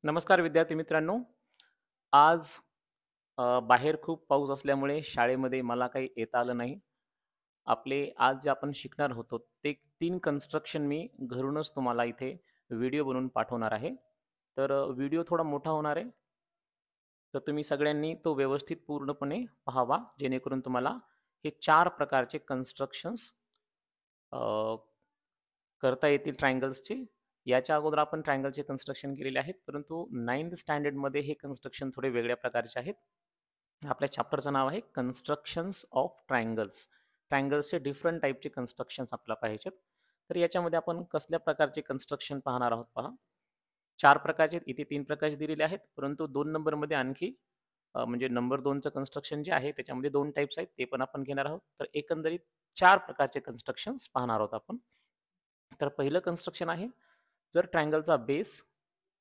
नमस्कार विद्यार्थी मित्रांनो. आज बाहेर खूप पाऊस असल्यामुळे शाळेमध्ये मला काही येता आलं नाही. आपले आज जे आपण शिकणार होतो ते 3 कन्स्ट्रक्शन मी घरूनच तुम्हाला इथे व्हिडिओ बनवून पाठवणार आहे. तर व्हिडिओ थोडा मोठा होणार आहे. तर तुम्ही सगळ्यांनी तो व्यवस्थित पूर्णपणे पाहावा, जेणेकरून तुम्हाला हे 4 प्रकारचे कन्स्ट्रक्शन्स करता येतील ट्रायंगल्सचे. याच्या अगोदर आपण ट्रायंगलचे कन्स्ट्रक्शन केलेले आहेत, परंतु 9th स्टँडर्डमध्ये हे कन्स्ट्रक्शन थोडे वेगळ्या प्रकारचे आहेत. आपल्या चॅप्टरचं नाव आहे कन्स्ट्रक्शन्स ऑफ ट्रायंगल्स. ट्रायंगल्सचे डिफरंट टाईपचे कन्स्ट्रक्शन्स आपल्याला पाहिजेत. तर याच्यामध्ये आपण कसल्या प्रकारचे कन्स्ट्रक्शन पाहणार आहोत पहा. 4 प्रकारचे, इथे 3 प्रकारचे दिलेले आहेत, परंतु 2 नंबरमध्ये आणखी म्हणजे नंबर 2चं कन्स्ट्रक्शन जे आहे त्याच्यामध्ये 2 टाइप्स आहेत, ते पण आपण घेणार आहोत. तर एकंदरीत 4 प्रकारचे कन्स्ट्रक्शन्स पाहणार आहोत आपण. तर पहिलं कन्स्ट्रक्शन आहे, जर ट्रायंगलचा बेस,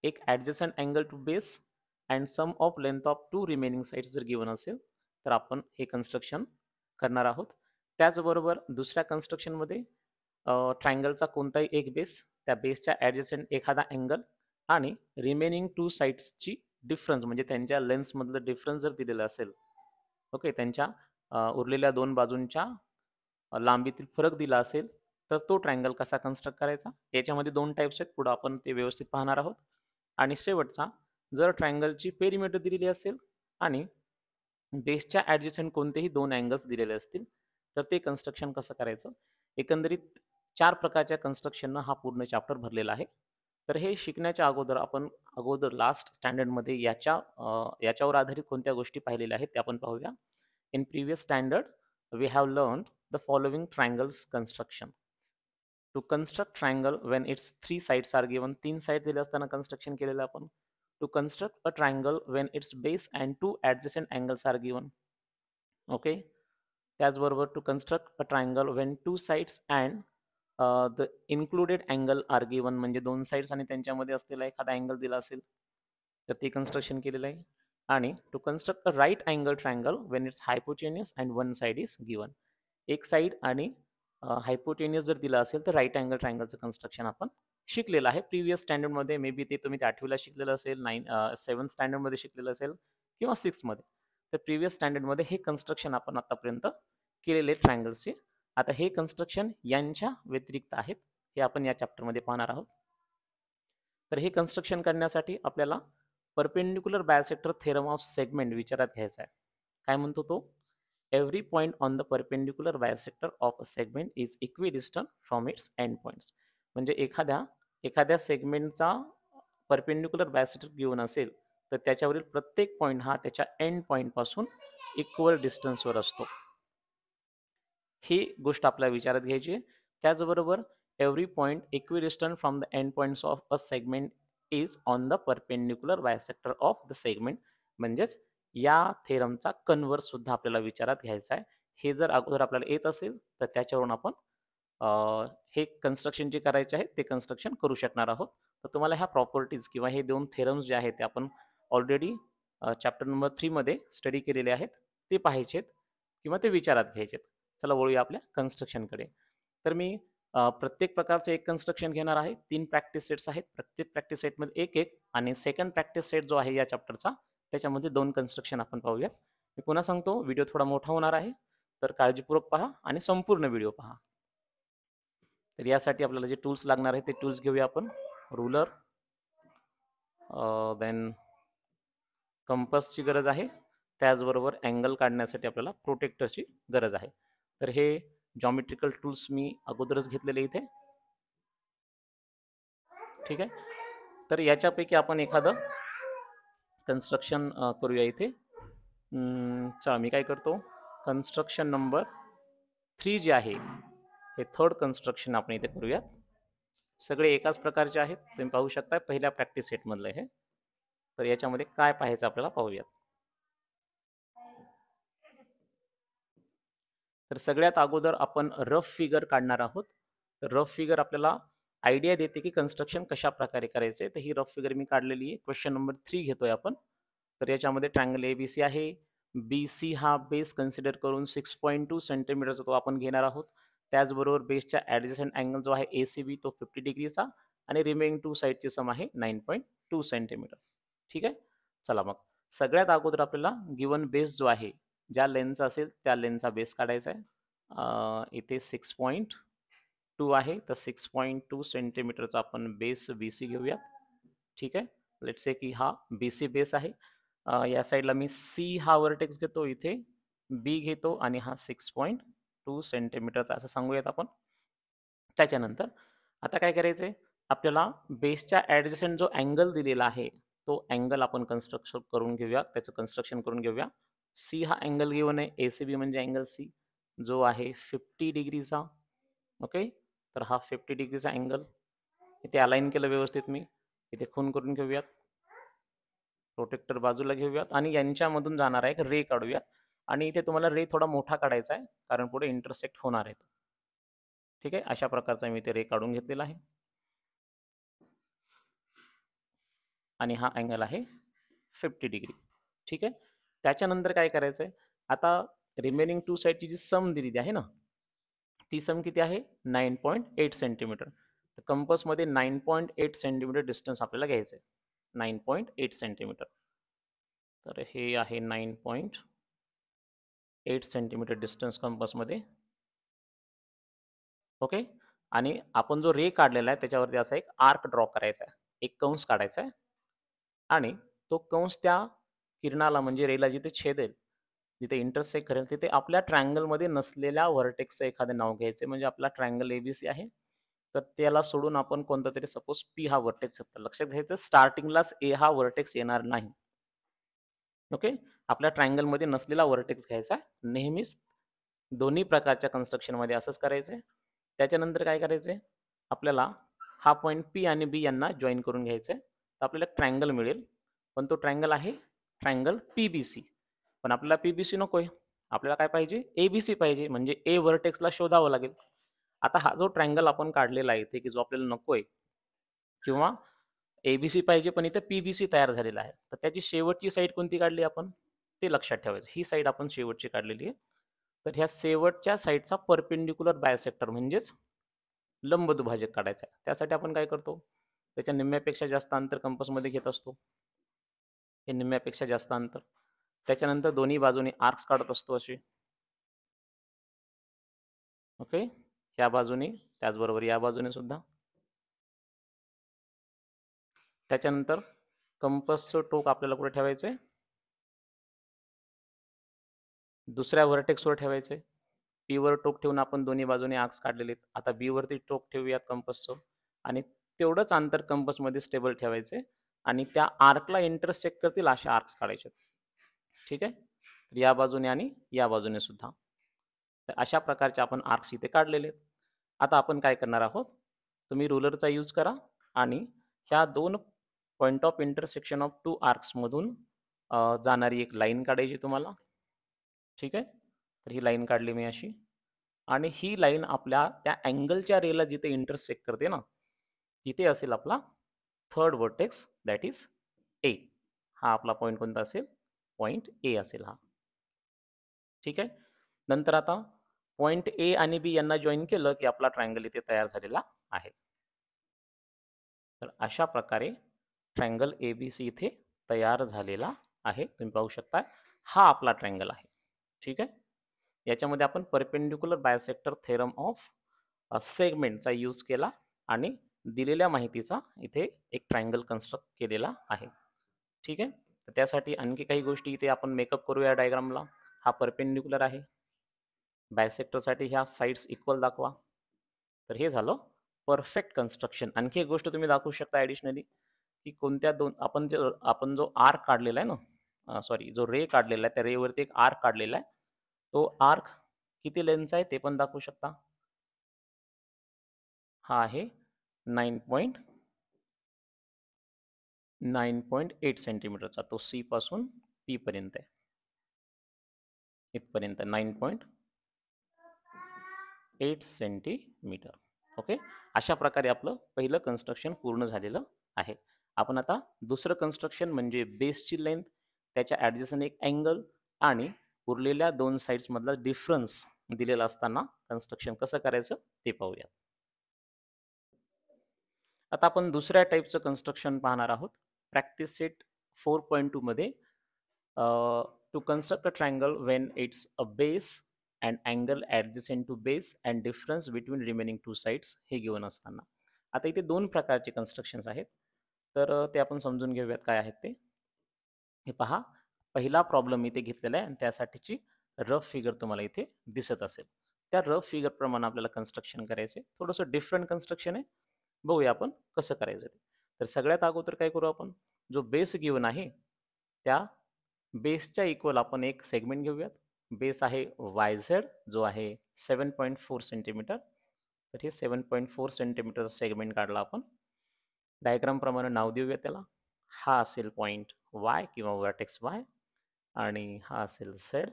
एक adjacent angle to base and sum of length of 2 remaining sides जर गिवन असेल, तर आपण हे कन्स्ट्रक्शन करणार आहोत. त्याचबरोबर दुसऱ्या कन्स्ट्रक्शनमध्ये ट्रायंगलचा कोणताही एक बेस, त्या बेसच्या ॲडजसंट एखादा अँगल आणि रिमेनिंग 2 साइड्सची डिफरन्स म्हणजे त्यांच्या लेन्थमधलं डिफरन्स जर दिलेलं असेल, ओके, त्यांच्या उरलेल्या 2 बाजूंच्या लांबीतील फरक दिला असेल, तर तो ट्रायंगल कसा कन्स्ट्रक्ट करायचा. याच्यामध्ये 2 टाइप्स आहेत, पुढे आपण ते व्यवस्थित पाहणार आहोत. आणि शेवटचा, जर ट्रायंगलची पेरिमीटर दिलेली असेल आणि बेसच्या ॲडजसंट कोणतेही 2 अँगल्स दिलेले असतील, तर ते कन्स्ट्रक्शन कसं करायचं. एकंदरीत 4 प्रकारच्या कन्स्ट्रक्शननं हा पूर्ण चॅप्टर भरलेला आहे. तर हे शिकण्याच्या अगोदर आपण लास्ट स्टँडर्डमध्ये याच्यावर आधारित कोणत्या गोष्टी पाहिलेल्या आहेत ते आपण पाहूया. In previous standard we have learned the following triangles construction. To construct triangle when its 3 sides are given, 3 sides दिले असताना construction केलेलं आपण. To construct a triangle when its base and 2 adjacent angles are given. Okay. त्याचबरोबर to construct a triangle when 2 sides and the included angle are given, म्हणजे 2 sides आणि त्यांच्यामध्ये असलेला एखादा अँगल दिला असेल, तर ते कन्स्ट्रक्शन केलेलं आहे. आणि to construct a right angle triangle when its hypotenuse and one side is given. एक साइड आणि हायपोटेनियस जर दिला असेल तर राईट अँगल ट्रायंगलचं कन्स्ट्रक्शन आपण शिकलेलं आहे प्रिव्हियस स्टँडर्डमध्ये. मे बी ते तुम्ही 8वीला शिकलेलं असेल, 7th स्टँडर्डमध्ये शिकलेलं असेल किंवा 6th मध्ये. तर प्रिव्हियस स्टँडर्डमध्ये हे कन्स्ट्रक्शन आपण आतापर्यंत केलेले ट्रायंगल्सचे. आता हे कन्स्ट्रक्शन यांच्या व्यतिरिक्त आहेत, हे आपण या चॅप्टरमध्ये पाहणार आहोत. तर हे कन्स्ट्रक्शन करण्यासाठी आपल्याला perpendicular bisector theorem of segment विचारात घ्यायचा आहे. काय म्हणतो तो? Every point on the perpendicular bisector of a segment is equidistant from its end points. म्हणजे एखाद्या सेगमेंटचा परपेंडिक्युलर बायसेक्टर गिवन असेल, तर त्याच्यावरील प्रत्येक पॉइंट हा त्याच्या एंड पॉइंट पासून इक्वल डिस्टन्सवर असतो. ही गोष्ट आपल्याला विचारात घ्यायची आहे. त्याचबरोबर every point equidistant from the end points of a segment is on the perpendicular bisector of the segment. म्हणजेच या थेरमचा कन्व्हर्स सुद्धा आपल्याला विचारात घ्यायचा आहे. हे जर अगोदर आपल्याला येत असेल तर त्याच्यावरून आपण हे कन्स्ट्रक्शन जे करायचे आहे ते कन्स्ट्रक्शन करू शकणार आहोत. तर तुम्हाला ह्या प्रॉपर्टीज किंवा हे 2 थेरम्स जे आहेत ते आपण ऑलरेडी चॅप्टर नंबर 3 मध्ये स्टडी केलेले आहेत, ते पाहायचेत किंवा ते विचारात घ्यायचेत. चला वळूया आपल्या कन्स्ट्रक्शनकडे. तर मी प्रत्येक प्रकारचे एक कन्स्ट्रक्शन घेणार आहे. 3 प्रॅक्टिस सेट्स आहेत, प्रत्येक प्रॅक्टिस सेटमध्ये एक एक, आणि सेकंड प्रॅक्टिस सेट जो आहे या चॅप्टरचा त्याच्यामध्ये 2 कन्स्ट्रक्शन आपण पाहूयात. मी पुन्हा सांगतो, व्हिडिओ थोडा मोठा होणार आहे, तर काळजीपूर्वक पहा आणि संपूर्ण व्हिडिओ पहा. तर यासाठी आपल्याला जे टूल्स लागणार आहेत ते टूल्स घेऊया आपण. रुलर, देन कंपसची गरज आहे, त्याचबरोबर अँगल काढण्यासाठी आपल्याला प्रोटेक्टरची गरज आहे. तर हे जॉमेट्रिकल टूल्स मी अगोदरच घेतलेले इथे. ठीक आहे. तर याच्यापैकी आपण एखादं कन्स्ट्रक्शन करूया इथे. चला मी काय करतो, कन्स्ट्रक्शन नंबर 3 जे आहे हे थर्ड कन्स्ट्रक्शन आपण इथे करूयात. सगळे एकाच प्रकारचे आहेत, तुम्ही पाहू शकता पहिल्या प्रॅक्टिस सेटमधलं हे. तर याच्यामध्ये काय पाहायचं आपल्याला पाहूयात. तर सगळ्यात अगोदर आपण रफ फिगर काढणार आहोत. तर रफ फिगर आपल्याला आयडिया देते की कन्स्ट्रक्शन कशा प्रकारे करायचे. तर ही रफ फिगर मी काढलेली आहे. क्वेश्चन नंबर 3 घेतोय आपण. तर याच्यामध्ये ट्रायंगल एबीसी आहे. बीसी हा बेस कन्सिडर करून 6.2 सेंटीमीटरचा तो आपण घेणार आहोत. त्याचबरोबर बेसच्या ॲडजसंट अँगल जो आहे एसीबी तो 50 डिग्रीचा आणि रिमेनिंग 2 साईडची सम आहे 9.2 सेंटीमीटर. ठीक आहे. चला मग सगळ्यात अगोदर आपल्याला गिवन बेस जो आहे, ज्या लेनचा असेल त्या लेनचा बेस काढायचा आहे. इथे 6.2 आहे, तर 6.2 सेंटीमीटरचा आपण बेस BC घेऊयात. ठीक आहे. लेट्स से की हा BC बेस आहे. या साईडला मी C हा वर्टेक्स घेतो, इथे B घेतो आणि हा 6.2 सेंटीमीटरचा असं सांगूयात आपण. त्याच्यानंतर आता काय करायचंय, आपल्याला बेसच्या ऍडजसंट जो अँगल दिलेला आहे तो अँगल आपण कन्स्ट्रक्शन करून घेऊया, त्याचं कन्स्ट्रक्शन करून घेऊया. सी हा अँगल गिवन आहे, ACB म्हणजे अँगल सी जो आहे 50 डिग्रीचा. ओके, तर हा 50 डिग्रीचा अँगल इथे अलाइन केलं व्यवस्थित. मी इथे खून करून घेऊयात, प्रोटेक्टर बाजूला घेऊयात आणि यांच्यामधून जाणारा एक रे काढूयात. आणि इथे तुम्हाला रे थोडा मोठा काढायचा आहे कारण पुढे इंटरसेक्ट होणार आहेत. ठीक आहे, अशा प्रकारचा मी इथे रे काढून घेतलेला आहे आणि हा अँगल आहे 50 डिग्री. ठीक आहे. त्याच्यानंतर काय करायचंय, आता रिमेनिंग टू साईडची जी सम दिलेली आहे ना, ती सम किती आहे 9.8 सेंटीमीटर. तर कंपसमध्ये 9.8 सेंटीमीटर डिस्टन्स आपल्याला घ्यायचं आहे, 9.8 सेंटीमीटर. तर हे आहे 9.8 सेंटीमीटर डिस्टन्स कंपसमध्ये. ओके, आणि आपण जो रे काढलेला आहे त्याच्यावरती असा एक आर्क ड्रॉ करायचा आहे, एक कंस काढायचा आहे. आणि तो कंस त्या किरणाला म्हणजे रेला जिथे छेदेल, जिथे इंटरसेक्ट करेल, तिथे आपल्या ट्रायंगल मध्ये नसलेल्या व्हर्टेक्सचं एखादं नाव घ्यायचं. म्हणजे आपला ट्रायंगल ABC आहे, तर त्याला सोडून आपण कोणता तरी सपोज P हा व्हर्टेक्स घेतला. लक्षात घ्यायचं स्टार्टिंगलाच A हा व्हर्टेक्स येणार नाही. ओके, आपल्या ट्रायंगल मध्ये नसलेला व्हर्टेक्स घ्यायचा नेहमीच. दोन्ही प्रकारच्या कन्स्ट्रक्शन मध्ये असंच करायचंय. त्याच्यानंतर काय करायचंय, आपल्याला हा पॉईंट P आणि B यांना जॉईन करून घ्यायचंय. तर आपल्याला ट्रायंगल मिळेल, पण तो ट्रायंगल आहे ट्रायंगल PBC. पण आपल्याला PBC नकोय, आपल्याला काय पाहिजे, ABC पाहिजे. म्हणजे A व्हर्टेक्सला शोधावं लागेल. आता हा जो ट्रायंगल आपण काढलेला आहे इथे की जो आपल्याला नकोय, किंवा ABC पाहिजे पण इथे PBC तयार झालेला आहे, तर त्याची शेवटची साईड कोणती काढली आपण ते लक्षात ठेवायचं. ही साईड आपण शेवटची काढलेली आहे. तर ह्या शेवटच्या साईडचा परपेंडिक्युलर बायसेक्टर म्हणजेच लंबदुभाजक काढायचा आहे. त्यासाठी आपण काय करतो, त्याच्या निम्म्यापेक्षा जास्त अंतर कंपासमध्ये घेत असतो, हे निम्म्यापेक्षा जास्त अंतर. त्याच्यानंतर दोन्ही बाजूने आर्क्स काढत असतो असे. ओके, ह्या बाजूने त्याचबरोबर या बाजूने सुद्धा. त्याच्यानंतर कंपसचं टोक आपल्याला कुठे ठेवायचंय, दुसऱ्या व्हर्टेक्सवर ठेवायचंय. P वर टोक ठेवून आपण दोन्ही बाजूने आर्क्स काढलेले आहेत. आता B वरती टोक ठेवूयात कंपसचं, आणि तेवढंच अंतर कंपसमध्ये स्टेबल ठेवायचे आणि त्या आर्कला इंटरसेक्ट करतील असे आर्क्स काढायचे. ठीक आहे, तर या बाजूने आणि या बाजूने सुद्धा. तर अशा प्रकारचे आपण आर्क्स इथे काढलेले आहेत. आता आपण काय करणार आहोत, तुम्ही रुलरचा यूज करा आणि ह्या दोन point of intersection of two arcs मधून जाणारी एक लाईन काढायची तुम्हाला. ठीक आहे, तर ही लाईन काढली मी अशी, आणि ही लाईन आपल्या त्या अँगलच्या रेला जिथे इंटरसेक्ट करते ना, तिथे असेल आपला third vertex, that is a. हा आपला पॉईंट कोणता असेल, पॉईंट ए असेल हा. ठीक आहे, नंतर आता पॉईंट ए आणि बी यांना जॉईन केलं की आपला ट्रायंगल इथे तयार झालेला आहे. तर अशा प्रकारे ट्रायंगल ABC इथे तयार झालेला आहे. तुम्ही पाहू शकता, हा आपला ट्रायंगल आहे. ठीक आहे, याच्यामध्ये आपण परपेंडिक्युलर बायसेक्टर थेरम ऑफ सेगमेंटचा यूज केला आणि दिलेल्या माहितीचा इथे एक ट्रायंगल कन्स्ट्रक्ट केलेला आहे. ठीक आहे, तर त्यासाठी आणखी काही गोष्टी इथे आपण मेकअप करूया डायग्रामला. हा परपेंडिक्युलर आहे, बायसेक्टरसाठी ह्या साइड्स इक्वल दाखवा. तर हे झालं परफेक्ट कन्स्ट्रक्शन. आणखी एक गोष्ट तुम्ही दाखवू शकता ॲडिशनली, की कोणत्या दोन आपण जो आर्क काढलेला आहे ना, सॉरी जो रे काढलेला आहे त्या रेवरती एक आर्क काढलेला आहे, तो आर्क किती लेंथचा आहे ते पण दाखवू शकता. हा आहे 9.8 सेंटीमीटरचा, तो C पासून P पर्यंत आहे, इथपर्यंत 9.8 सेंटीमीटर. ओके, अशा प्रकारे आपलं पहिलं कन्स्ट्रक्शन पूर्ण झालेलं आहे. आपण आता दुसरं कन्स्ट्रक्शन म्हणजे बेसची लेंथ, त्याच्या ऍडजस्टने एक अँगल आणि उरलेल्या दोन साइड्स मधला डिफरन्स दिलेला असताना कन्स्ट्रक्शन कसं करायचं ते पाहूया. आता आपण दुसऱ्या टाईपचं कन्स्ट्रक्शन पाहणार आहोत, प्रॅक्टिस सेट 4.2 मध्ये to construct a triangle when its a base and angle adjacent to base and difference between remaining two sides हे गिवन असताना. आता इथे दोन प्रकारचे कन्स्ट्रक्शन्स आहेत, तर ते आपण समजून घेऊयात काय आहेत ते. हे पहा, पहिला प्रॉब्लेम इथे घेतलेला आहे आणि त्यासाठीची रफ फिगर तुम्हाला इथे दिसत असेल. त्या रफ फिगर प्रमाणे आपल्याला कन्स्ट्रक्शन करायचे. थोडंसं डिफरंट कन्स्ट्रक्शन आहे, बघूया आपण कसं करायचं ते. तर सगळ्यात अगोदर काय करू आपण, जो बेस गिवन आहे त्या बेसच्या इक्वल आपण एक सेगमेंट घेऊयात. बेस आहे वाय झेड, जो आहे 7.4 सेंटीमीटर. तर हे 7.4 सेंटीमीटर सेगमेंट काढला आपण. डायग्राम प्रमाणे नाव देऊया त्याला. हा असेल पॉइंट वाय किंवा वर्टेक्स वाय आणि हा असेल झेड.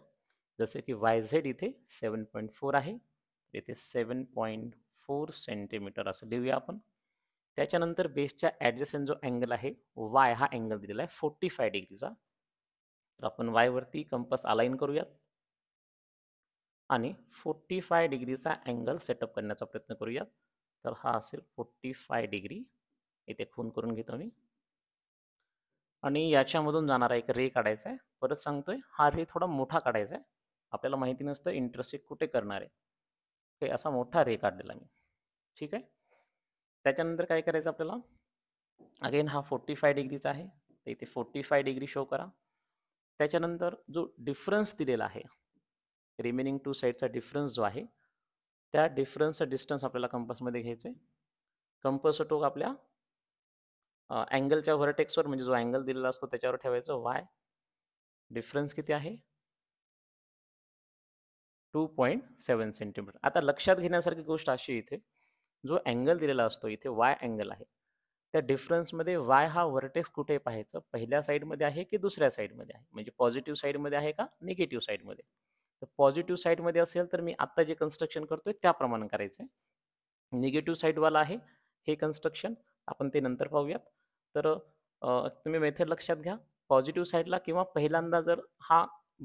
जसे की वाय झेड इथे 7.4 आहे, इथे 7.4 सेंटीमीटर असं लिहूया आपण. त्याच्यानंतर बेसच्या ॲडजसंट जो अँगल आहे वाय, हा अँगल दिलेला आहे 45 डिग्रीचा. तर आपण वाय वरती कंपास अलाइन करूयात आणि 45 डिग्रीचा अँगल सेटअप करण्याचा प्रयत्न करूयात. तर हा असेल 45 डिग्री. इथे खून करून घेतो मी आणि याच्यामधून जाणारा एक रे काढायचा आहे. परत सांगतोय, हा रे थोडा मोठा काढायचा आहे. आपल्याला माहिती नसतं इंटरसेक्ट कुठे करणार आहे. हे असा मोठा रे काढलेला मी. ठीक आहे. त्याच्यानंतर काय करायचं आपल्याला, अगेन हा 45 डिग्रीचा आहे, तर इथे 45 डिग्री शो करा. त्याच्यानंतर जो डिफरन्स दिलेला आहे, रिमेनिंग टू साईडचा डिफरन्स जो आहे, त्या डिफरन्सचा डिस्टन्स आपल्याला कंपासमध्ये घ्यायचं आहे. कंपास टोक आपल्या अँगलच्या व्हर्टेक्सवर, म्हणजे जो अँगल दिलेला असतो त्याच्यावर ठेवायचं वाय. डिफरन्स किती आहे, 2.7 सेंटीमीटर. आता लक्षात घेण्यासारखी गोष्ट अशी इथे, जो अँगल दिलेला असतो इथे वाय अँगल आहे, त्या डिफरन्समध्ये वाय हा व्हर्टेक्स कुठे पाहायचं, पहिल्या साईडमध्ये आहे की दुसऱ्या साईडमध्ये आहे, म्हणजे पॉझिटिव्ह साईडमध्ये आहे का निगेटिव्ह साईडमध्ये. तर पॉझिटिव्ह साईडमध्ये असेल तर मी आत्ता जे कन्स्ट्रक्शन करतोय त्याप्रमाणे करायचं आहे. निगेटिव्ह साईडवाला आहे हे कन्स्ट्रक्शन, आपण ते नंतर पाहूयात. तर तुम्ही मेथड लक्षात घ्या. पॉझिटिव्ह साईडला किंवा पहिल्यांदा जर हा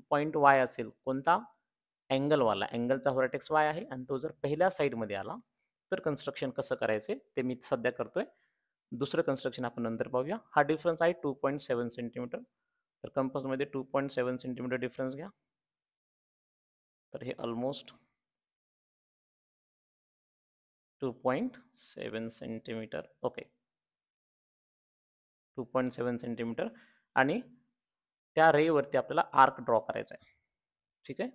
पॉईंट वाय असेल, कोणता, अँगलवाला, अँगलचा व्हर्टेक्स वाय आहे आणि तो जर पहिल्या साईडमध्ये आला तर कन्स्ट्रक्शन कसं करायचे ते मी सध्या करतोय. दुसरं कन्स्ट्रक्शन आपण नंतर पाहूया. हा डिफरन्स आहे 2.7 सेंटीमीटर. तर कंपासमध्ये 2.7 सेंटीमीटर डिफरन्स घ्या. तर हे ऑलमोस्ट 2.7 सेंटीमीटर. Okay, 2.7 centimetre. आणि त्या रेवरती आपल्याला आर्क ड्रॉ करायचा आहे. ठीक आहे.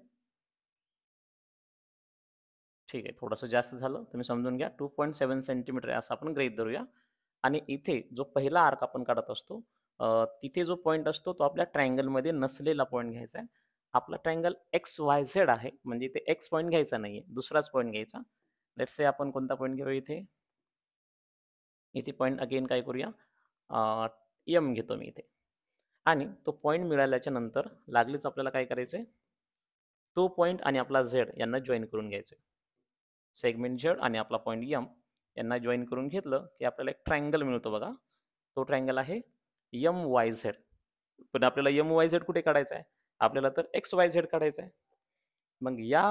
ठीक आहे, थोडंसं जास्त झालं तुम्ही समजून घ्या. 2.7 सेंटीमीटर आहे असं आपण गृहीत धरूया. आणि इथे जो पहिला आर्क आपण काढत असतो, तिथे जो पॉईंट असतो तो आपल्या ट्रायंगलमध्ये नसलेला पॉईंट घ्यायचा आहे. आपला ट्रायंगल एक्स वाय झेड आहे, म्हणजे इथे एक्स पॉईंट घ्यायचा नाहीये, दुसराच पॉईंट घ्यायचा. लेट्स से आपण कोणता पॉईंट घेऊ इथे, इथे पॉईंट अगेन काय करूया, एम घेतो मी इथे. आणि तो पॉईंट मिळाल्याच्या नंतर लागलीच आपल्याला काय करायचंय, तो पॉईंट आणि आपला झेड यांना जॉईन करून घ्यायचं. सेगमेंट झेड आणि आपला पॉईंट एम यांना जॉईन करून घेतलं की आपल्याला एक ट्रायंगल मिळतो बघा. तो ट्रायंगल आहे एम वाय झेड. पण आपल्याला एम वाय झेड कुठे काढायचा आहे, आपल्याला तर एक्स वाय झेड काढायचा आहे. मग या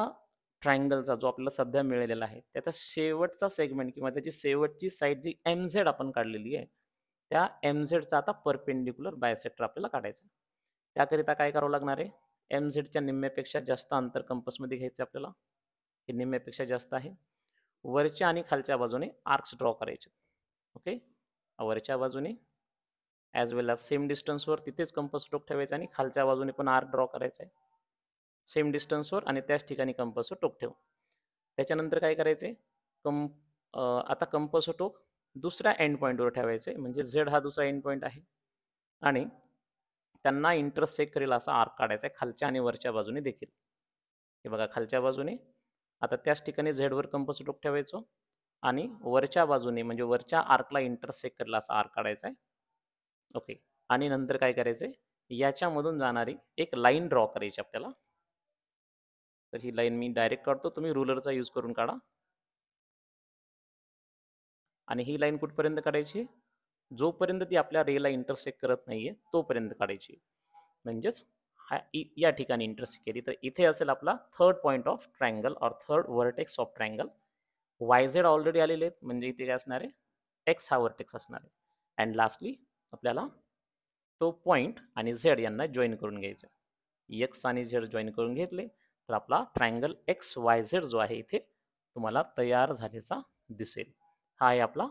ट्रायंगलचा जो आपल्याला सध्या मिळालेला आहे त्याचा शेवटचा सेगमेंट किंवा त्याची शेवटची साईड जी एम झेड आपण काढलेली आहे, त्या एम झेडचा आता परपेंडिक्युलर बायसेक्टर आपल्याला काढायचा आहे. त्याकरिता काय करावं लागणार आहे, एम झेडच्या निम्म्यापेक्षा जास्त अंतर कंपासमध्ये घ्यायचं आपल्याला. हे निम्म्यापेक्षा जास्त आहे. वरच्या आणि खालच्या बाजूने आर्क्स ड्रॉ करायचे. ओके, वरच्या बाजूने ॲज वेल ॲज सेम डिस्टन्सवर तिथेच कंपास स्ट्रोक ठेवायचा आणि खालच्या बाजूने पण आर्क ड्रॉ करायचा आहे सेम डिस्टन्सवर आणि त्याच ठिकाणी कंपास टोक ठेव. त्याच्यानंतर काय करायचे, आता कंपास टोक दुसऱ्या एंड पॉईंटवर ठेवायचे, म्हणजे झेड हा दुसरा एंड पॉईंट आहे आणि त्यांना इंटरसेक्ट करेल असा आर्क काढायचा आहे खालच्या आणि वरच्या बाजूने देखील. हे बघा, खालच्या बाजूने आता त्याच ठिकाणी झेड वर कंपास टोक ठेवायचो आणि वरच्या बाजूने म्हणजे वरच्या आर्कला इंटरसेक्ट करेल असा आर्क काढायचा आहे. ओके, आणि नंतर काय करायचंय, याच्यामधून जाणारी एक लाईन ड्रॉ करायची आपल्याला. तर ही लाईन मी डायरेक्ट काढतो, तुम्ही रुलरचा यूज करून काढा. आणि ही लाईन कुठपर्यंत काढायची, जोपर्यंत ती आपल्या रेला इंटरसेक्ट करत नाहीये तोपर्यंत काढायची. म्हणजेच या ठिकाणी इंटरसेक्ट केली तर इथे असेल आपला थर्ड पॉईंट ऑफ ट्रायंगल और third vertex of triangle. Y Z already आलेले आहेत, म्हणजे इथे काय असणार आहे, एक्स हा व्हर्टेक्स असणार आहे. अँड लास्टली आपल्याला तो पॉइंट आणि झेड यांना जॉईन करून घ्यायचा. एक्स आणि झेड जॉईन करून घेतले तर आपला ट्रायंगल एक्स वाय झेड जो आहे इथे तुम्हाला तयार झाल्याचा दिसेल. हा आहे आपला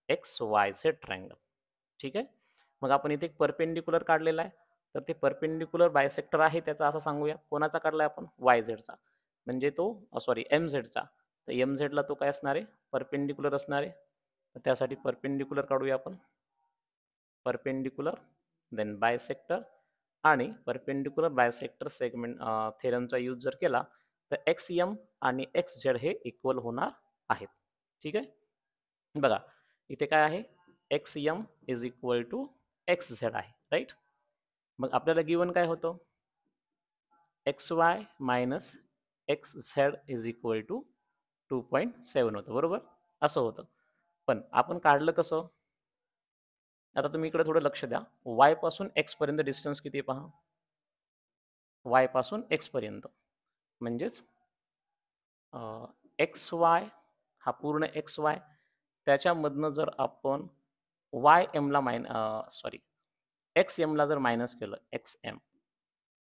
एक्स वाय झेड ट्रायंगल. ठीक आहे. मग आपण इथे एक परपेंडिक्युलर काढलेला आहे. तर ते परपेंडिक्युलर बायसेक्टर आहे त्याचा असं सांगूया. कोणाचा काढलाय आपण? वाय झेडचा. म्हणजे तो सॉरी एम झेडचा. तर एम झेडला तो काय असणार आहे? परपेंडिक्युलर असणार आहे. तर त्यासाठी परपेंडिक्युलर काढूया आपण. परपेंडिक्युलर देन बायसेक्टर आणि परपेंडिक्युलर बायसेक्टर सेगमेंट थेरमचा यूज जर केला तर एक्स एम आणि एक्स झेड हे इक्वल होणार आहेत. ठीक आहे. बघा इथे काय आहे? X M is equal to X Z आहे, राईट. मग आपल्याला गिवन काय होतं? X Y minus X Z is equal to 2.7 होतं, बरोबर. असं होतं. पण आपण काढलं कसं? आता तुम्ही इकडे थोडं लक्ष द्या. y पासून x पर्यंत डिस्टन्स किती आहे पहा. y पासून x पर्यंत म्हणजेच एक्स वाय हा पूर्ण एक्स वाय त्याच्यामधनं जर आपण वाय एम ला सॉरी एक्स एम ला जर मायनस केलं एक्स एम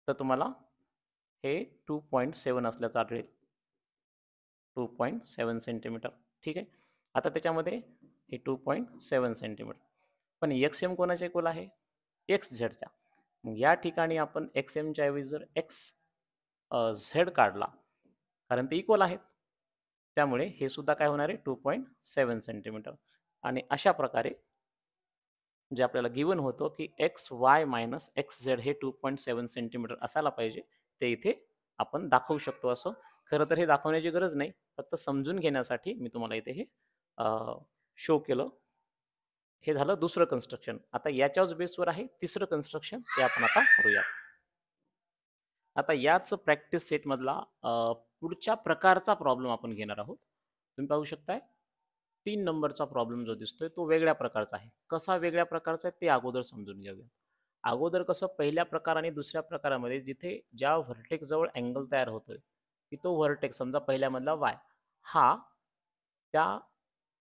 तर तुम्हाला हे 2.7 असल्याचं आढळेल. 2.7 सेंटीमीटर. ठीक आहे. आता त्याच्यामध्ये हे 2.7 सेंटीमीटर पण एक्स एम कोणाच्या इक्वल आहे? एक्स झेडच्या. मग या ठिकाणी आपण एक्स एमच्या ऐवजी जर एक्स झेड काढला कारण ते इक्वल आहेत त्यामुळे हे सुद्धा काय होणार आहे? 2.7 सेंटीमीटर. आणि अशा प्रकारे जे आपल्याला गिवन होतं की x Y minus X Z हे 2.7 सेंटीमीटर असायला पाहिजे ते इथे आपण दाखवू शकतो. असं खरं तर हे दाखवण्याची गरज नाही, फक्त समजून घेण्यासाठी मी तुम्हाला इथे हे शो केलं. हे झालं दुसरं कन्स्ट्रक्शन. आता याच्याच बेसवर आहे तिसरं कन्स्ट्रक्शन, ते आपण आता करूया. आता याच प्रॅक्टिस सेट मधला पुढच्या प्रकारचा प्रॉब्लेम आपण घेणार आहोत. तुम्ही पाहू शकताय 3 नंबरचा प्रॉब्लेम जो दिसतोय तो वेगळ्या प्रकारचा आहे. कसा वेगळ्या प्रकारचा आहे ते अगोदर समजून घेऊया. अगोदर कसं पहिल्या प्रकार आणि दुसऱ्या प्रकारामध्ये जिथे ज्या व्हर्टेक्स जवळ अँगल तयार होतोय की तो व्हर्टेक्स समजा पहिल्यामधला y हा त्या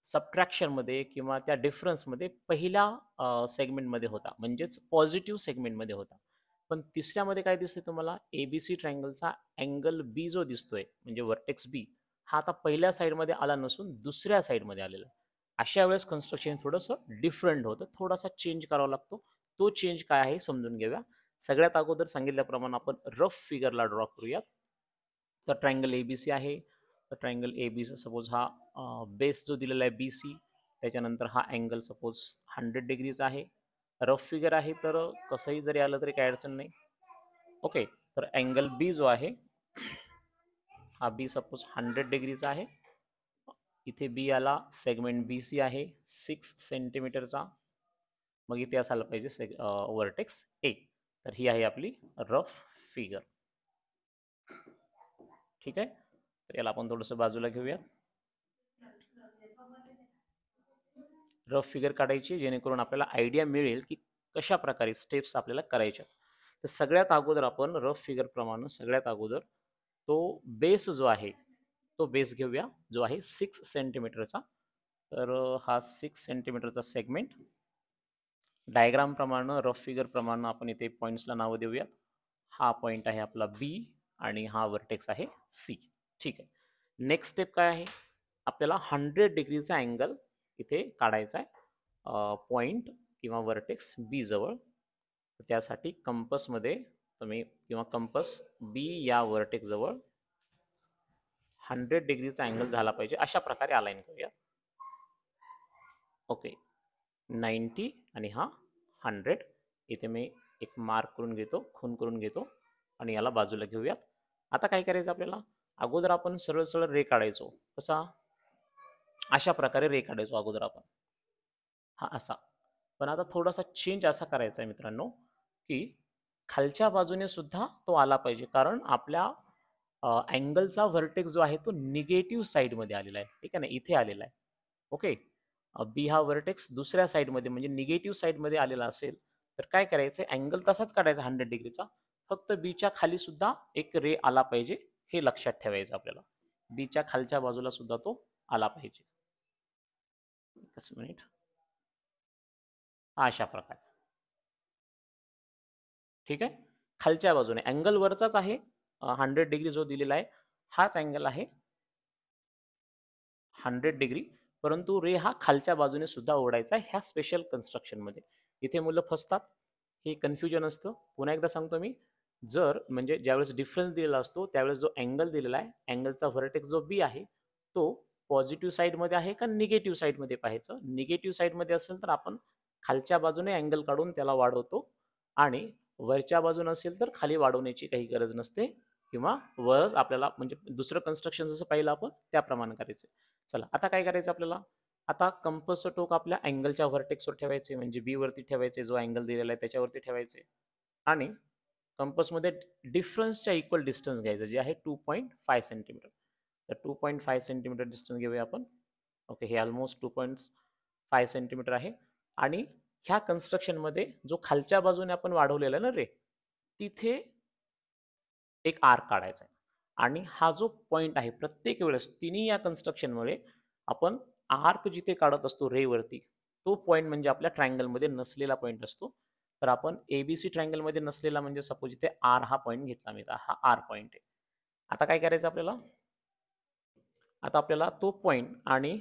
सबट्रॅक्शन मध्ये किंवा त्या डिफरन्स मध्ये पहिल्या सेगमेंट मध्ये होता म्हणजेच पॉझिटिव्ह सेगमेंट मध्ये होता. पण तिसऱ्यामध्ये काय दिसतंय तुम्हाला? एबीसी ट्रायंगलचा अँगल बी जो दिसतोय म्हणजे व्हर्टेक्स बी हा आता पहिल्या साइड मध्ये आला नसून दुसऱ्या साइड मध्ये आलेला आहे. अशा वेळेस कन्स्ट्रक्शन थोडंसं डिफरंट होतं, थोडासा चेंज करावा लागतो. तो चेंज काय आहे समजून घेऊया. सगळ्यात अगोदर सांगितल्याप्रमाणे आपण रफ फिगरला ड्रॉ करूयात. तर ट्रायंगल एबीसी आहे. तर ट्रायंगल एबीसी सपोज हा बेस जो दिलेला आहे बीसी त्याच्यानंतर हा अँगल सपोज 100 डिग्रीचा आहे. रफ फिगर आहे तर कसंही जरी आलं तरी काही अडचण नाही. ओके. तर अँगल बी जो आहे हा बी सपोज 100 डिग्रीचा आहे. इथे बी आला सेगमेंट बी सी आहे 6 सेंटीमीटरचा. मग इथे असायला पाहिजे व्हर्टेक्स ए. तर ही आहे आपली रफ फिगर. ठीक आहे. तर याला आपण थोडंसं बाजूला घेऊया. रफ फिगर काढायची जेणेकरून आपल्याला आयडिया मिळेल की कशा प्रकारे स्टेप्स आपल्याला करायच्या. तर सगळ्यात अगोदर आपण रफ फिगर प्रमाणे सगळ्यात अगोदर तो बेस जो आहे तो बेस घेऊया जो आहे 6 सेंटीमीटरचा. तर हा 6 सेंटीमीटरचा सेगमेंट डायग्राम प्रमाणे रफ फिगर प्रमाणे आपण इथे पॉइंट्सला नावं देऊया. हा पॉइंट आहे आपला बी आणि हा वर्टेक्स आहे सी. ठीक आहे. नेक्स्ट स्टेप काय आहे? आपल्याला 100 डिग्रीचा अँगल इथे काढायचा आहे पॉइंट किंवा वर्टेक्स बी जवळ. त्यासाठी कंपस मध्ये तुम्ही किंवा कंपस बी या वर्टेक्स जवळ 100 डिग्रीचा अँगल झाला पाहिजे अशा प्रकारे अलाइन करूया. ओके. 90 आणि हा 100 इथे मी एक मार्क करून घेतो, खून करून घेतो आणि याला बाजूला घेऊयात. आता काय करायचं आपल्याला? अगोदर आपण सरळ सरळ रे काढायचो. कसा? अशा प्रकारे रे काढायचो अगोदर आपण. हा असा. पण आता थोडासा चेंज असा करायचा आहे मित्रांनो की खालच्या बाजूने सुद्धा तो आला पाहिजे कारण आपल्या अँगलचा व्हर्टेक्स जो आहे तो निगेटिव्ह साइड मध्ये आलेला आहे. ठीक आहे ना, इथे आलेला आहे. ओके. बी हा व्हर्टेक्स दुसऱ्या साइड मध्ये म्हणजे निगेटिव्ह साइड मध्ये आलेला असेल तर काय करायचं? अँगल तसाच काढायचा 100 डिग्रीचा, फक्त बीच्या खाली सुद्धा एक रे आला पाहिजे हे लक्षात ठेवायचं आपल्याला. बीच्या खालच्या बाजूला सुद्धा तो आला पाहिजे. एकच मिनिट. अशा प्रकारे ठीक आहे. खालच्या बाजूने अँगल वरचाच आहे, 100 डिग्री जो दिलेला आहे हाच अँगल आहे 100 डिग्री, परंतु रे हा खालच्या बाजूने सुद्धा ओढायचा ह्या स्पेशल कन्स्ट्रक्शन मध्ये. इथे मुलं फसतात, हे कन्फ्युजन असतं. पुन्हा एकदा सांगतो मी, जर म्हणजे ज्यावेळेस डिफरन्स दिलेला असतो त्यावेळेस जो अँगल दिलेला आहे, अँगलचा व्हर्टेक्स जो बी आहे तो पॉझिटिव्ह साईड मध्ये आहे का निगेटिव्ह साईड मध्ये पाहायचं. निगेटिव्ह साईड मध्ये असेल तर आपण खालच्या बाजूने अँगल काढून त्याला वाढवतो, आणि वरच्या बाजूने असेल तर खाली वाढवण्याची काही गरज नसते, किंवा वरच आपल्याला म्हणजे दुसरं कन्स्ट्रक्शन जसं पाहिलं आपण त्याप्रमाणे करायचं. चला आता काय करायचं आपल्याला, आता कंपसचं टोक आपल्या अँगलच्या व्हर्टेक्सवर ठेवायचे, म्हणजे बी वरती ठेवायचे, जो अँगल दिलेला आहे त्याच्यावरती ठेवायचे, आणि कंपसमध्ये डिफरन्सच्या इक्वल डिस्टन्स घ्यायचं जे आहे 2.5 सेंटीमीटर. तर 2.5 सेंटीमीटर डिस्टन्स घेऊया आपण. ओके, हे ऑलमोस्ट 2.5 सेंटीमीटर आहे. आणि ह्या कन्स्ट्रक्शन मध्ये जो खालच्या बाजूने आपण वाढवलेला ना रे, तिथे एक आर्क काढायचा आहे. आणि हा जो पॉइंट आहे प्रत्येक वेळेस तिन्ही या कन्स्ट्रक्शन मुळे आपण आर्क जिथे काढत असतो रे वरती, तो पॉइंट म्हणजे आपल्या ट्रायंगल मध्ये नसलेला पॉइंट असतो. तर आपण एबीसी ट्रायंगल मध्ये नसलेला म्हणजे सपोज इथे आर हा पॉइंट घेतला मी, हा आर पॉइंट आहे. आता काय करायचं आपल्याला, आता आपल्याला तो पॉइंट आणि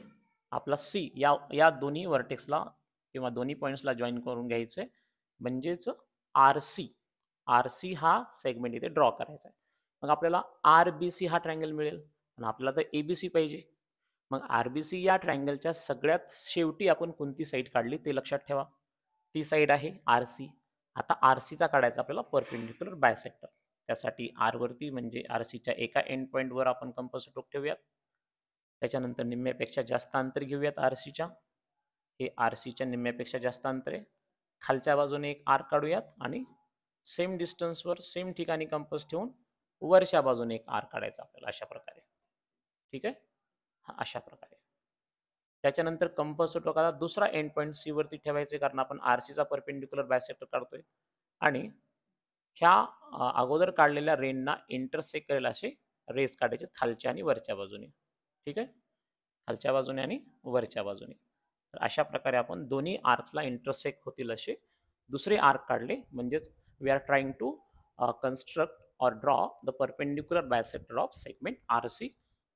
आपला सी या या दोन्ही व्हर्टेक्सला किंवा दोन्ही पॉइंट्सला जॉईन करून घ्यायचंय, म्हणजेच आर सी, आर सी हा सेगमेंट इथे ड्रॉ करायचा आहे. मग आपल्याला आर बी सी हा ट्रायंगल मिळेल, आणि आपल्याला तर एबीसी पाहिजे. मग आरबीसी या ट्रायंगलच्या सगळ्यात शेवटी आपण कोणती साईड काढली ते लक्षात ठेवा, ती साईड आहे आर सी. आता आर सीचा काढायचा आपल्याला परपेंडिक्युलर बायसेक्टर. त्यासाठी आर वरती म्हणजे आर सीच्या एका एंड पॉइंट वर आपण कंपास टोक ठेवूयात, त्याच्यानंतर निम्म्यापेक्षा जास्त अंतर घेऊयात आर सीच्या, हे आर सीच्या निम्म्यापेक्षा जास्त अंतर आहे. खालच्या बाजूने एक आर्क काढूयात, आणि सेम डिस्टन्सवर सेम ठिकाणी कंपास ठेवून वरच्या बाजूने एक आर्क काढायचा आपल्याला अशा प्रकारे. ठीक आहे, हा अशा प्रकारे. त्याच्यानंतर कंपास टोकाला दुसरा एंड पॉइंट सी वरती ठेवायचे, कारण आपण आरसीचा परपेंडिक्युलर बायसेक्टर काढतोय, आणि ह्या अगोदर काढलेल्या रेनना इंटरसेक्ट करेल असे रेस काढायचे खालच्या आणि वरच्या बाजूने. ठीक आहे, खालच्या बाजूने आणि वरच्या बाजूने. तर अशा प्रकारे आपण दोन्ही आर्क्सला इंटरसेक्ट होतील असे दुसरे आर्क काढले, म्हणजेच we are trying to construct or draw the perpendicular bisector of segment R C.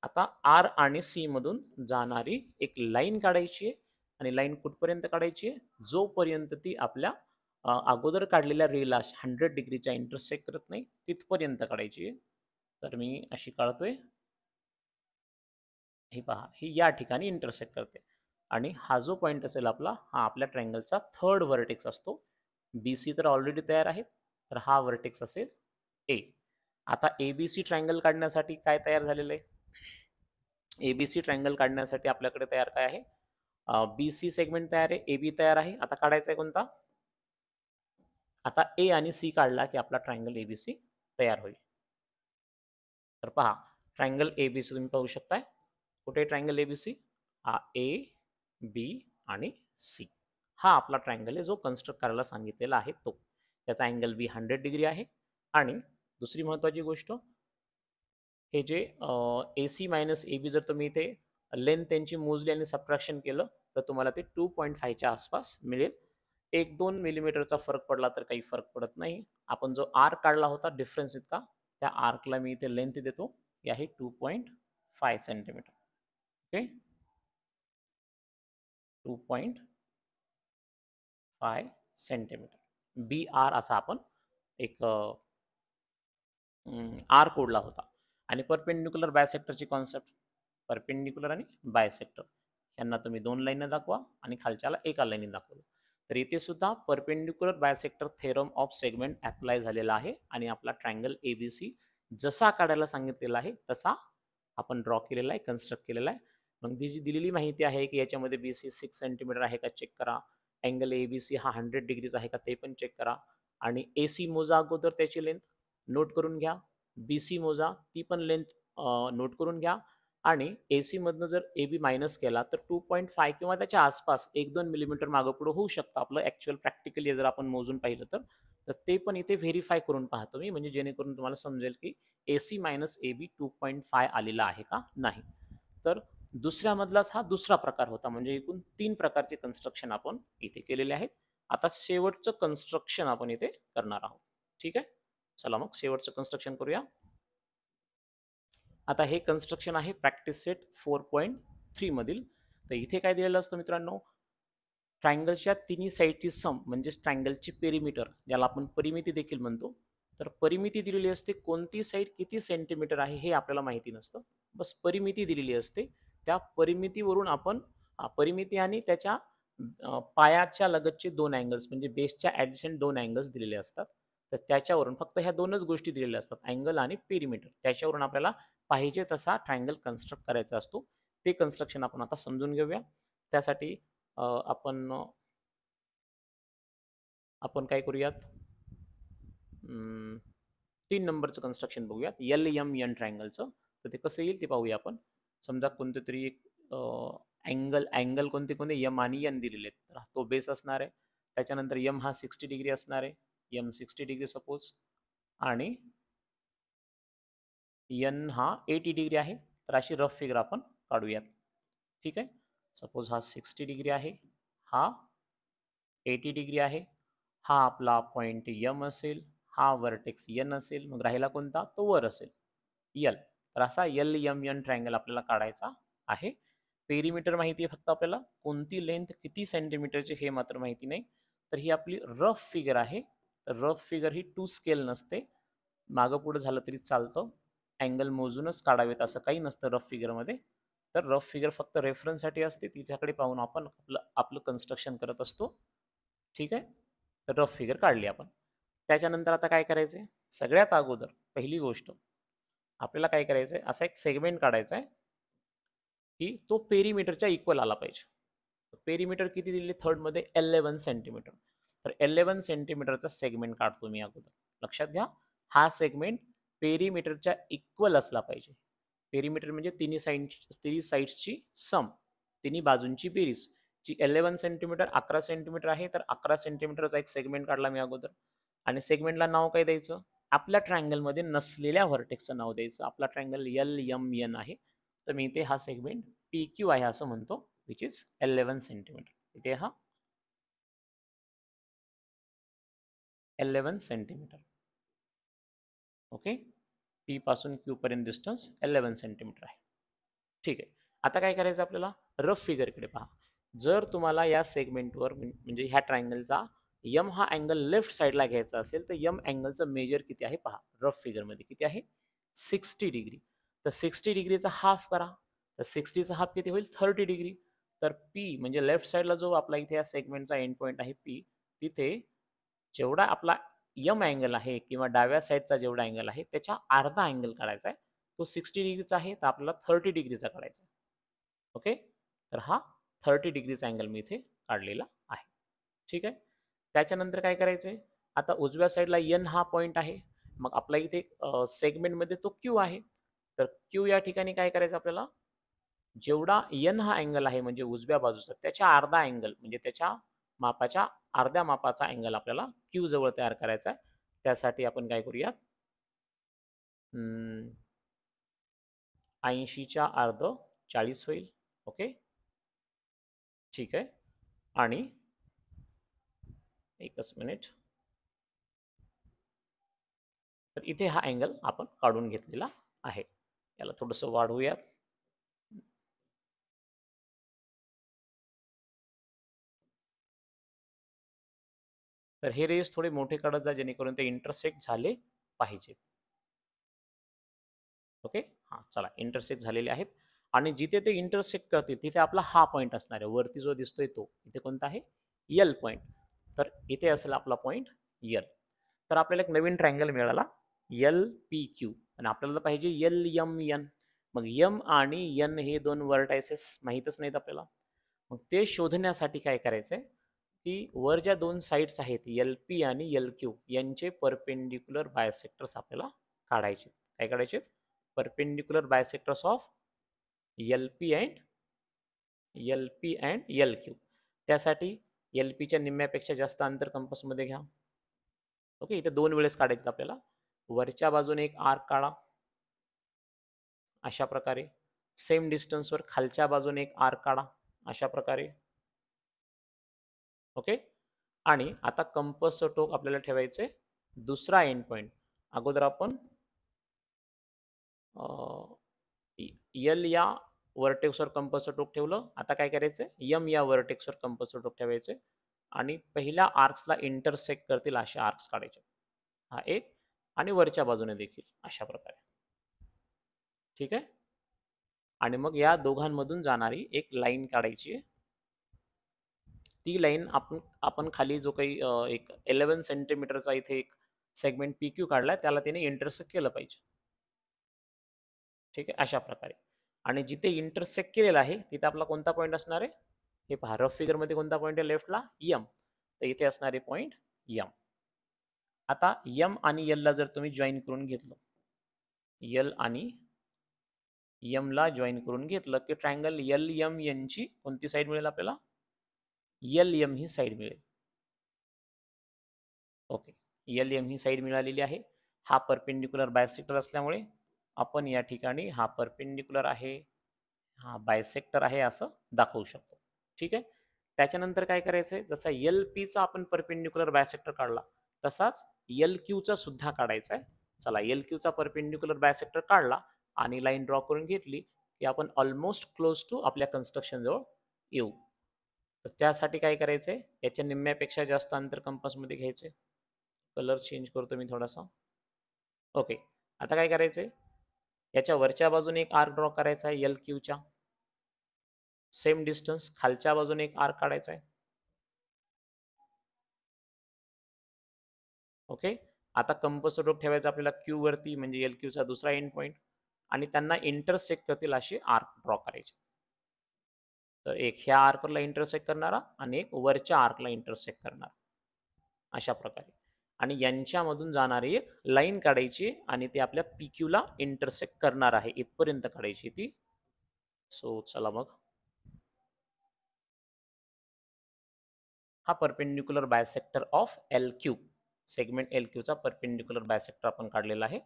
आता आर आणि सी मधून जाणारी एक लाईन काढायची आहे, आणि लाईन कुठपर्यंत काढायची आहे, जोपर्यंत ती आपल्या अगोदर काढलेल्या रेला 100 डिग्रीच्या इंटरसेक्ट करत नाही तिथपर्यंत काढायची आहे. तर मी अशी काढतोय, हे पहा ही या ठिकाणी इंटरसेक्ट करते, आणि हा जो पॉइंट असेल आपला, हा आपल्या ट्रायंगलचा थर्ड व्हर्टेक्स असतो. बी सी तर ऑलरेडी तयार आहे, तर हा व्हर्टेक्स असेल ए. आता एबीसी ट्रायंगल काढण्यासाठी काय तयार झालेलं आहे, एबीसी ट्रायंगल काढण्यासाठी आपल्याकडे तयार काय आहे, बी सी सेगमेंट तयार आहे, ए बी तयार आहे. आता काढायचा आहे कोणता, आता ए आणि सी काढला की आपला ट्रायंगल एबीसी तयार होईल. तर पहा ट्रायंगल एबीसी तुम्ही पाहू शकताय, कुठे ट्रायंगल एबीसी, हा ए बी आणि सी, हा आपला ट्रायंगल आहे जो कन्स्ट्रक्ट करायला सांगितलेला आहे तो. त्याचा अँगल बी 100 डिग्री आहे. आणि दुसरी महत्वाची गोष्ट, हे जे ए सी मायनस ए बी जर तुम्ही इथे लेंथ त्यांची मोजली आणि सबट्रॅक्शन केलं तर तुम्हाला ते 2.5च्या आसपास मिळेल. 1-2 मिलीमीटरचा फरक पडला तर काही फरक पडत नाही. आपण जो आर्क काढला होता डिफरन्स इतका, त्या आर्कला मी इथे लेंथ देतो, ही आहे 2.5 सेंटीमीटर. ओके, 2.5 सेंटीमीटर बी आर असा आपण एक आर कोडला होता. आणि परपेंडिक्युलर बायसेक्टरची कॉन्सेप्ट, परपेंडिक्युलर आणि बायसेक्टर यांना तुम्ही दोन लाईन दाखवा आणि खालच्याला एका लाईन दाखवलं. तर इथे सुद्धा perpendicular bisector theorem of segment apply झालेला आहे, आणि आपला ट्रायंगल एबीसी जसा काढायला सांगितलेला आहे तसा आपण ड्रॉ केलेला आहे, कन्स्ट्रक्ट केलेला आहे. मग ती जी दिलेली माहिती आहे की याच्यामध्ये बीसी 6 सेंटीमीटर आहे का चेक करा, अँगल एबीसी हा 100 डिग्रीज आहे का ते पण चेक करा, आणि एसी मोजा अगोदर त्याची लेंथ नोट करून घ्या, बीसी मोजा ती पण लेंथ नोट करून घ्या, आणि एसी मधनं जर ए बी मायनस केला तर 2.5 किंवा त्याच्या आसपास 1-2 मिलीमीटर मागं पुढं होऊ शकतं आपलं ऍक्च्युअल प्रॅक्टिकली जर आपण मोजून पाहिलं तर. तर ते पण इथे व्हेरीफाय करून पाहतो मी, म्हणजे जेणेकरून तुम्हाला समजेल की एसी मायनस ए बी 2.5 आलेला आहे का नाही. तर दुसऱ्या मधलाच हा दुसरा प्रकार होता, म्हणजे एकूण 3 प्रकारचे कन्स्ट्रक्शन आपण इथे केलेले आहेत. आता शेवटचं कन्स्ट्रक्शन आपण इथे करणार आहोत. ठीक आहे. चला मग शेवटचं कन्स्ट्रक्शन करूया. आता हे कन्स्ट्रक्शन आहे प्रॅक्टिस सेट 4.3 मधील. तर इथे काय दिलेलं असतं मित्रांनो, ट्रायंगलच्या तिन्ही साईडची सम म्हणजे ट्रायंगलची पेरिमीटर, ज्याला आपण परिमिती देखील म्हणतो. तर परिमिती दिलेली असते, कोणती साईड किती सेंटीमीटर आहे हे आपल्याला माहिती नसतं, बस परिमिती दिलेली असते. त्या परिमितीवरून आपण परिमिती आणि त्याच्या पायाच्या लगतचे दोन अँगल्स म्हणजे बेसच्या ऍडजस्टंट दोन अँगल्स दिलेले असतात. तर त्याच्यावरून फक्त ह्या दोनच गोष्टी दिलेल्या असतात, अँगल आणि पेरिमीटर. त्याच्यावरून आपल्याला पाहिजे तसा ट्रायंगल कन्स्ट्रक्ट करायचा असतो. ते कन्स्ट्रक्शन आपण आता समजून घेऊया. त्यासाठी आपण आपण काय करूयात, 3 नंबरचं कन्स्ट्रक्शन बघूयात, एल एम एन ट्रायंगलचं. तर ते कसं येईल ते पाहूया आपण. समजा कोणते तरी एक अँगल अँगल कोणते कोणते एम आणि एन दिलेले आहेत. तर तो बेस असणार आहे. त्याच्यानंतर एम हा 60 डिग्री असणार आहे, एम 60 डिग्री सपोज, आणि एन हा 80 डिग्री आहे. तर अशी रफ फिगर आपण काढूयात. ठीक आहे. सपोज हा 60 डिग्री आहे, हा 80 डिग्री आहे, हा आपला पॉइंट यम असेल, हा वर्टेक्स एन असेल, मग राहिला कोणता, तो वर असेल यल. तर असा एल एम एन ट्रायंगल आपल्याला काढायचा आहे. पेरिमीटर माहिती आहे फक्त आपल्याला, कोणती लेंथ किती सेंटीमीटरची हे मात्र माहिती नाही. तर ही आपली रफ फिगर आहे. तर रफ फिगर ही टू स्केल नसते, मागं पुढे झालं तरी चालतं, अँगल मोजूनच काढावेत असं काही नसतं रफ फिगरमध्ये. तर रफ फिगर फक्त रेफरन्ससाठी असते, तिच्याकडे पाहून आपण आपलं आपलं कन्स्ट्रक्शन करत असतो. ठीक आहे. तर रफ फिगर काढली आपण. त्याच्यानंतर आता काय करायचंय, सगळ्यात अगोदर पहिली गोष्ट आपल्याला काय करायचंय, असा एक सेगमेंट काढायचा आहे की तो पेरीमीटरच्या इक्वल आला पाहिजे. पेरीमीटर किती दिले थर्ड मध्ये, 11 सेंटीमीटर. तर 11 सेंटीमीटरचा सेगमेंट काढतो मी अगोदर. लक्षात घ्या, हा सेगमेंट पेरीमीटरच्या इक्वल असला पाहिजे. पेरीमीटर म्हणजे तिन्ही साईड्सची सम, तिन्ही बाजूंची बेरीज. जी 11 सेंटीमीटर 11 सेंटीमीटर आहे, तर 11 सेंटीमीटरचा एक सेगमेंट काढला मी अगोदर. आणि सेगमेंटला नाव काय द्यायचं, आपल्या ट्रायंगल मध्ये नसलेल्या व्हर्टेक्सचं नाव द्यायचं. आपला ट्रायंगल एल एम एन आहे, तर मी इथे हा सेगमेंट पी क्यू आहे असं म्हणतो, विच इज 11 सेंटीमीटर. इथे हा 11 सेंटीमीटर. ओके. पी पासून क्यू पर्यंत डिस्टन्स 11 सेंटीमीटर आहे. ठीक आहे. आता काय करायचं आपल्याला, रफ फिगरकडे पहा. जर तुम्हाला या सेगमेंटवर म्हणजे ह्या ट्रायंगलचा यम हा अँगल लेफ्ट साईडला घ्यायचा असेल, तर यम अँगलचं मेजर किती आहे पहा. रफ फिगरमध्ये किती आहे, 60 डिग्री. तर 60 डिग्रीचा हाफ करा, तर 60चा हाफ किती होईल, 30 डिग्री. तर पी म्हणजे लेफ्ट साईडला जो आपला इथे या सेगमेंटचा एंड पॉइंट आहे पी, तिथे जेवढा आपला यम अँगल आहे किंवा डाव्या साईडचा जेवढा अँगल आहे त्याच्या अर्धा अँगल काढायचा आहे. तो 60 डिग्रीचा आहे, तर आपल्याला 30 डिग्रीचा काढायचा आहे. ओके. तर हा 30 डिग्रीचा अँगल मी इथे काढलेला आहे. ठीक आहे. त्याच्यानंतर काय करायचंय, आता उजव्या साईडला एन हा पॉइंट आहे, मग आपला इथे सेगमेंटमध्ये तो क्यू आहे. तर क्यू या ठिकाणी काय करायचं आपल्याला, जेवढा एन हा अँगल आहे म्हणजे उजव्या बाजूचा, त्याच्या अर्धा अँगल म्हणजे त्याच्या मापाच्या अर्ध्या मापाचा अँगल आपल्याला क्यू जवळ तयार करायचा आहे. त्यासाठी आपण काय करूयात, 80च्या अर्ध 40 होईल. ओके. ठीक आहे. आणि एकच मिनिट, तर इथे हा अँगल आपण काढून घेतलेला आहे. याला थोडंसं वाढवूयात. तर हे रेस थोडे मोठे काढत जा, जेणेकरून ते इंटरसेक्ट झाले पाहिजे. ओके. हा चला, इंटरसेक्ट झालेले आहेत. आणि जिथे ते इंटरसेक्ट करतील तिथे आपला हा पॉईंट असणार आहे, वरती जो दिसतोय तो इथे कोणता आहे, यल पॉईंट. तर इथे असेल आपला पॉईंट यल. तर आपल्याला एक नवीन ट्रायंगल मिळाला, एल पी क्यू, आणि आपल्याला पाहिजे एल एम एन. मग एम आणि एन हे दोन वर्टायसेस माहीतच नाहीत आपल्याला. मग ते शोधण्यासाठी काय करायचंय की वर ज्या दोन साइड्स आहेत एल पी आणि एल क्यू, यांचे परपेंडिक्युलर बायसेक्टर्स आपल्याला काढायचे. काय काढायचे, perpendicular bisectors of L P and L Q. त्यासाठी एल पीच्या निम्म्यापेक्षा जास्त अंतर कंपासमध्ये घ्या. ओके. इथे दोन वेळेस काढायचं आपल्याला. वरच्या बाजूने एक आर्क काढा अशा प्रकारे, सेम डिस्टन्सवर खालच्या बाजूने एक आर्क काढा अशा प्रकारे. ओके. आणि आता कंपासचं टोक आपल्याला ठेवायचंय दुसरा एंड पॉइंट अगोदर आपण यल या वर्टेक्सवर कंपास टोक ठेवलं. आता काय करायचं, यम या वर्टेक्सवर कंपास टोक ठेवायचे आणि पहिल्या आर्क्सला इंटरसेक्ट करतील असे आर्क्स काढायचे. हा एक आणि वरच्या बाजूने देखील अशा प्रकारे. ठीक आहे. आणि मग या दोघांमधून जाणारी एक लाईन काढायची. ती लाईन आपण खाली जो काही एक 11 सेंटीमीटरचा इथे एक सेगमेंट पी काढलाय त्याला त्याने इंटरसेक्ट केलं पाहिजे. ठीक आहे, अशा प्रकारे. आणि जिथे इंटरसेक्ट केलेला आहे तिथे आपला कोणता पॉईंट असणार आहे, हे पहा रफ फिगर मध्ये कोणता पॉईंट आहे लेफ्टला, यम. तर इथे असणारे पॉईंट यम. आता यम आणि यल ला जर तुम्ही जॉईन करून घेतलं, यल आणि यम ला जॉईन करून घेतलं की ट्रायंगल यल एम एन ची कोणती साईड मिळेल आपल्याला, यल एम ही साईड मिळेल. ओके, यल एम ही साईड मिळालेली आहे. हा परपेंडिक्युलर बायसेक्टर असल्यामुळे आपण या ठिकाणी हा परपेंडिक्युलर आहे, हा बायसेक्टर आहे असं दाखवू शकतो. ठीक आहे. त्याच्यानंतर काय करायचंय, जसा एल पी चा आपण परपेंडिक्युलर बायसेक्टर काढला तसाच एल क्यू चा सुद्धा काढायचा आहे. चला, एल क्यू चा परपेंडिक्युलर बायसेक्टर काढला आणि लाईन ड्रॉ करून घेतली की आपण ऑलमोस्ट क्लोज टू आपल्या कन्स्ट्रक्शन जवळ येऊ. तर त्यासाठी काय करायचंय, याच्या निम्म्यापेक्षा जास्त अंतर कंपास मध्ये घ्यायचे. कलर चेंज करतो मी थोडासा. ओके, आता काय करायचंय, याच्या वरच्या बाजूने एक आर्क ड्रॉ करायचा आहे एल क्यूच्या. सेम डिस्टन्स खालच्या बाजूने एक आर्क काढायचा आहे. ओके, आता कंपास स्ट्रोक ठेवायचा आपल्याला क्यू वरती, म्हणजे एल क्यूचा दुसरा एंड पॉइंट, आणि त्यांना इंटरसेक्ट करतील असे आर्क ड्रॉ करायचे. तर एक ह्या आर्कला इंटरसेक्ट करणारा आणि एक वरच्या आर्कला इंटरसेक्ट करणारा, अशा प्रकारे. आणि यांच्यामधून जाणारी एक लाईन काढायची आणि ती आपल्या PQ ला इंटरसेक्ट करणार आहे इथपर्यंत काढायची ती. सो चला मग, हा perpendicular bisector of L Q, segment L Q चा परपेंडिक्युलर बायसेक्टर आपण काढलेला आहे.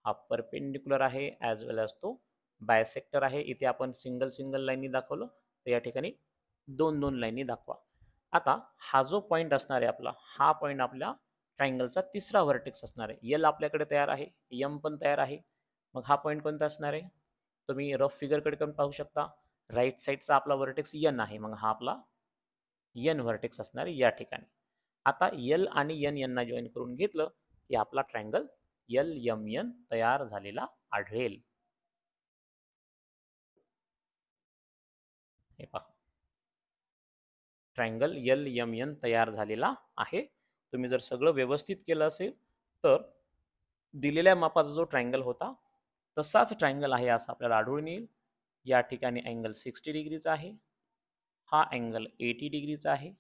हा परपेंडिक्युलर आहे ॲज वेल ॲज तो बायसेक्टर आहे. इथे आपण सिंगल सिंगल लाईनी दाखवलं, तर या ठिकाणी दोन दोन लाईनी दाखवा. आता हा जो पॉईंट असणार आहे आपला, हा पॉईंट आपल्या ट्रायंगलचा तिसरा व्हर्टेक्स असणार आहे. यल आपल्याकडे तयार आहे, यम पण तयार आहे. मग हा पॉईंट कोणता असणार आहे, तुम्ही रफ फिगरकडे पण पाहू शकता. राईट साईडचा आपला व्हर्टेक्स यन आहे, मग हा आपला यन व्हर्टेक्स असणार आहे या ठिकाणी. आता यल आणि यन यांना जॉईन करून घेतलं की आपला ट्रायंगल यल एम एन तयार झालेला आढळेल. हे पहा, ट्रायंगल यल एम एन तयार झालेला आहे. तुम्ही जर सगळं व्यवस्थित केलं असेल तर दिलेल्या मापाचा जो ट्रायंगल होता तसाच ट्रायंगल आहे असं आपल्याला आढळून येईल. या ठिकाणी अँगल 60 डिग्रीचा आहे, हा अँगल 80 डिग्रीचा आहे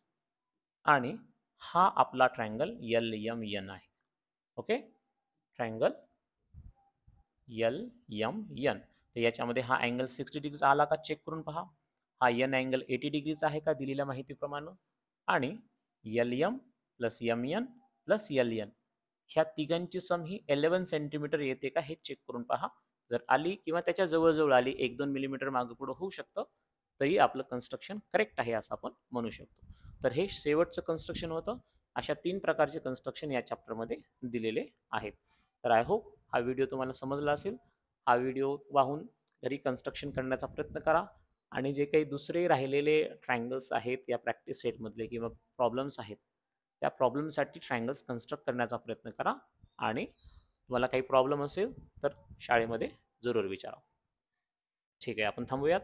आणि हा आपला ट्रायंगल यल एम एन आहे. Okay, triangle L M N. तर याच्यामध्ये हा अँगल 60 डिग्रीचा आला का चेक करून पहा. हा एन अँगल 80 डिग्रीचा आहे का दिलेल्या माहितीप्रमाणे, आणि L M plus M N plus L N ह्या तिघांची सम ही 11 सेंटीमीटर येते का हे चेक करून पहा. जर आली किंवा त्याच्या जवळजवळ आली, 1-2 मिलीमीटर मागे पुढे होऊ शकतं, तरी आपलं कन्स्ट्रक्शन करेक्ट आहे असं आपण म्हणू शकतो. तर हे शेवटचं कन्स्ट्रक्शन होतं. अशा 3 प्रकारचे कन्स्ट्रक्शन या चॅप्टरमध्ये दिलेले आहेत. तर आय होप हा व्हिडिओ तुम्हाला समजला असेल. हा व्हिडिओ पाहून घरी कन्स्ट्रक्शन करण्याचा प्रयत्न करा आणि जे काही दुसरे राहिलेले ट्रायंगल्स आहेत या प्रॅक्टिस सेटमधले किंवा प्रॉब्लेम्स आहेत, त्या प्रॉब्लेमसाठी ट्रायंगल्स कन्स्ट्रक्ट करण्याचा प्रयत्न करा. आणि तुम्हाला काही प्रॉब्लेम असेल तर शाळेमध्ये जरूर विचारा. ठीक आहे, आपण थांबूयात.